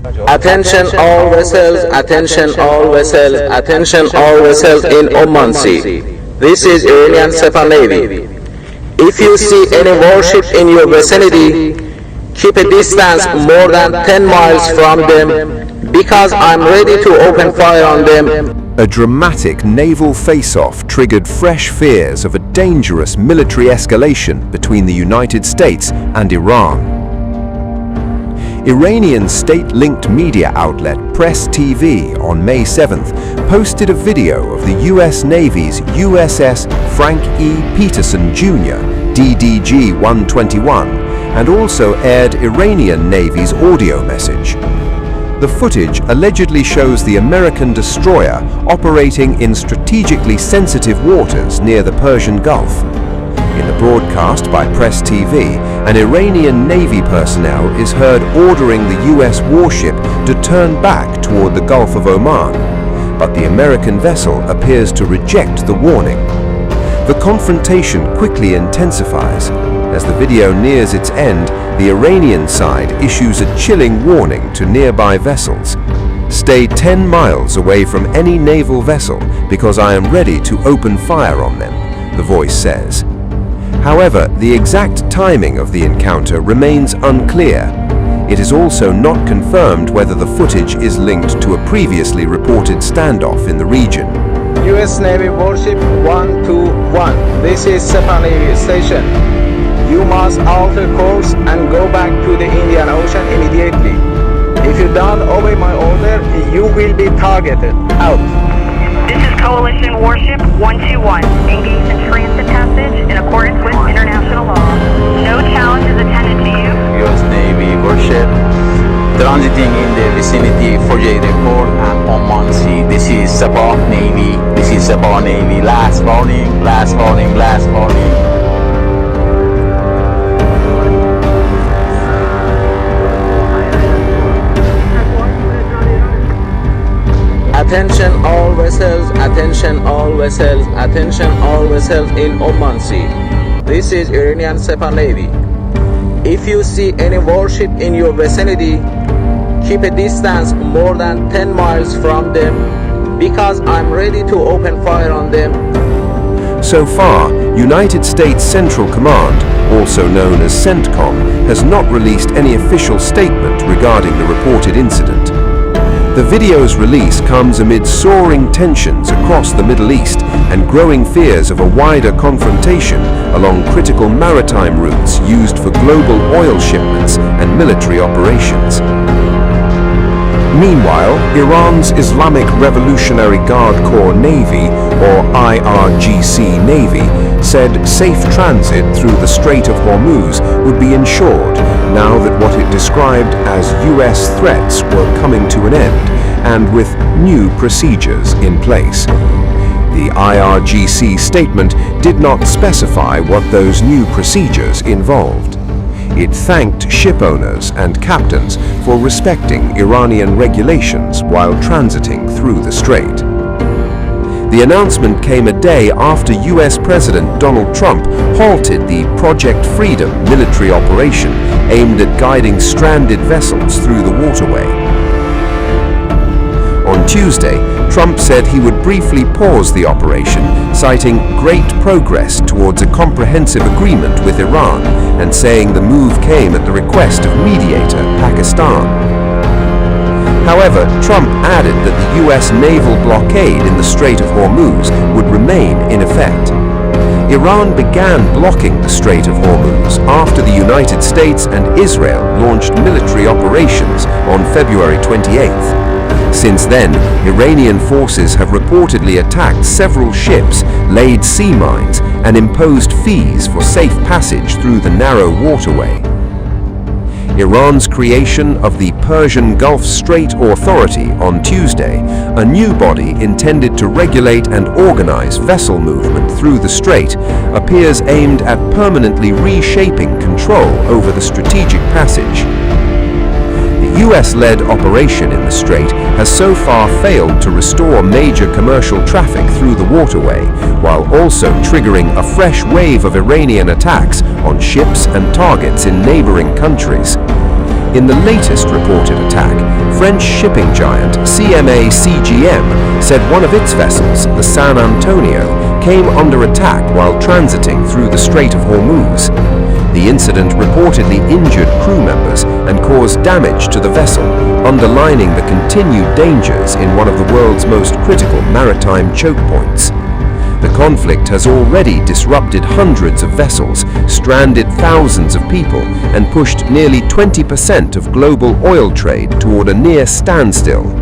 Attention all vessels, attention all vessels, attention all vessels in Oman Sea. This is Iranian Sepah Navy. If you see any warship in your vicinity, keep a distance more than 10 miles from them, because I'm ready to open fire on them. A dramatic naval face-off triggered fresh fears of a dangerous military escalation between the United States and Iran. Iranian state-linked media outlet Press TV on May 7th posted a video of the US Navy's USS Frank E. Peterson Jr. DDG-121 and also aired Iranian Navy's audio message. The footage allegedly shows the American destroyer operating in strategically sensitive waters near the Persian Gulf. In the broadcast by Press TV, an Iranian Navy personnel is heard ordering the US warship to turn back toward the Gulf of Oman, but the American vessel appears to reject the warning. The confrontation quickly intensifies. As the video nears its end, the Iranian side issues a chilling warning to nearby vessels. "Stay 10 miles away from any naval vessel because I am ready to open fire on them," the voice says. However, the exact timing of the encounter remains unclear. It is also not confirmed whether the footage is linked to a previously reported standoff in the region. US Navy Warship 121. This is Sepah Navy Station. You must alter course and go back to the Indian Ocean immediately. If you don't obey my order, you will be targeted. Out. This is Coalition Warship 121, engaged in transit passage in accordance with international law. No challenge is attended to you. US Navy warship transiting in the vicinity for J report and Oman Sea. This is Sepah Navy. This is Sepah Navy. Last warning, last warning, last warning. Attention all vessels, attention all vessels, attention all vessels in Oman Sea. This is Iranian Sepah Navy. If you see any warship in your vicinity, keep a distance more than 10 miles from them, because I'm ready to open fire on them. So far, United States Central Command, also known as CENTCOM, has not released any official statement regarding the reported incident. The video's release comes amid soaring tensions across the Middle East and growing fears of a wider confrontation along critical maritime routes used for global oil shipments and military operations. Meanwhile, Iran's Islamic Revolutionary Guard Corps Navy, or IRGC Navy, said safe transit through the Strait of Hormuz would be ensured now that what it described as US threats were coming to an end and with new procedures in place. The IRGC statement did not specify what those new procedures involved. It thanked ship owners and captains for respecting Iranian regulations while transiting through the strait. The announcement came a day after US President Donald Trump halted the Project Freedom military operation aimed at guiding stranded vessels through the waterway. On Tuesday, Trump said he would briefly pause the operation, citing great progress towards a comprehensive agreement with Iran and saying the move came at the request of mediator Pakistan. However, Trump added that the US naval blockade in the Strait of Hormuz would remain in effect. Iran began blocking the Strait of Hormuz after the United States and Israel launched military operations on February 28th. Since then, Iranian forces have reportedly attacked several ships, laid sea mines, and imposed fees for safe passage through the narrow waterway. Iran's creation of the Persian Gulf Strait Authority on Tuesday, a new body intended to regulate and organize vessel movement through the strait, appears aimed at permanently reshaping control over the strategic passage. The US-led operation in the strait has so far failed to restore major commercial traffic through the waterway, while also triggering a fresh wave of Iranian attacks on ships and targets in neighboring countries. In the latest reported attack, French shipping giant CMA CGM said one of its vessels, the San Antonio, came under attack while transiting through the Strait of Hormuz. The incident reportedly injured crew members and caused damage to the vessel, underlining the continued dangers in one of the world's most critical maritime choke points. The conflict has already disrupted hundreds of vessels, stranded thousands of people, and pushed nearly 20% of global oil trade toward a near standstill. In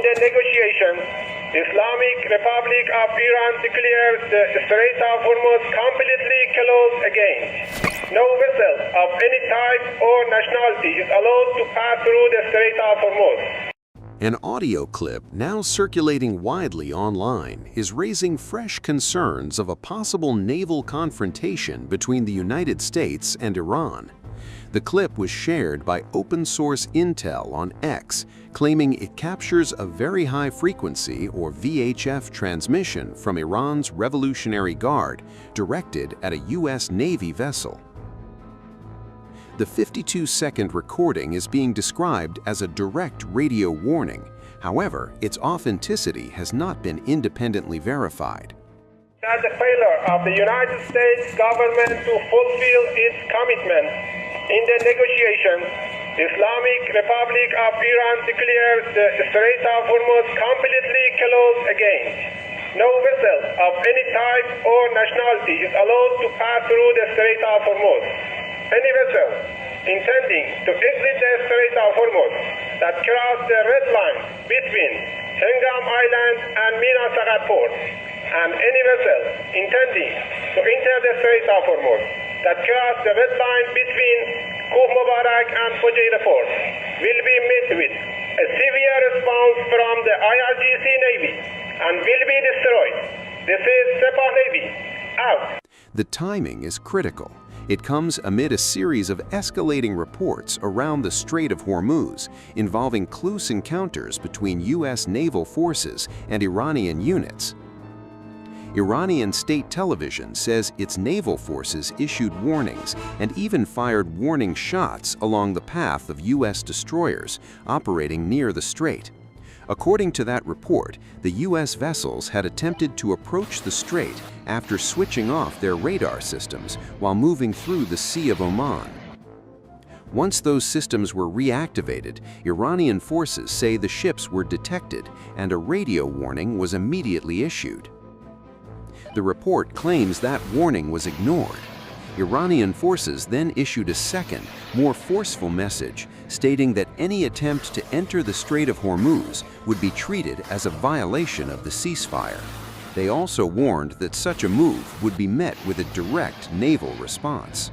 the negotiations, the Islamic Republic of Iran declared the Strait of Hormuz completely closed again. No vessel of any type or nationality is allowed to pass through the Strait of Hormuz. An audio clip now circulating widely online is raising fresh concerns of a possible naval confrontation between the United States and Iran. The clip was shared by open-source Intel on X, claiming it captures a very high frequency or VHF transmission from Iran's Revolutionary Guard directed at a U.S. Navy vessel. The 52-second recording is being described as a direct radio warning. However, its authenticity has not been independently verified. That the failure of the United States government to fulfill its commitment in the negotiations, the Islamic Republic of Iran declared the Strait of Hormuz completely closed again. No vessel of any type or nationality is allowed to pass through the Strait of Hormuz. Any vessel intending to exit the Strait of Hormuz that cross the red line between Hengam Island and Mina Sagar Port, and any vessel intending to enter the Strait of Hormuz that cross the red line between Kuh Mubarak and Fujairah Port will be met with a severe response from the IRGC Navy and will be destroyed. This is Sepah Navy, out. The timing is critical. It comes amid a series of escalating reports around the Strait of Hormuz involving close encounters between U.S. naval forces and Iranian units. Iranian state television says its naval forces issued warnings and even fired warning shots along the path of U.S. destroyers operating near the strait. According to that report, the U.S. vessels had attempted to approach the strait after switching off their radar systems while moving through the Sea of Oman. Once those systems were reactivated, Iranian forces say the ships were detected and a radio warning was immediately issued. The report claims that warning was ignored. Iranian forces then issued a second, more forceful message stating that any attempt to enter the Strait of Hormuz would be treated as a violation of the ceasefire. They also warned that such a move would be met with a direct naval response.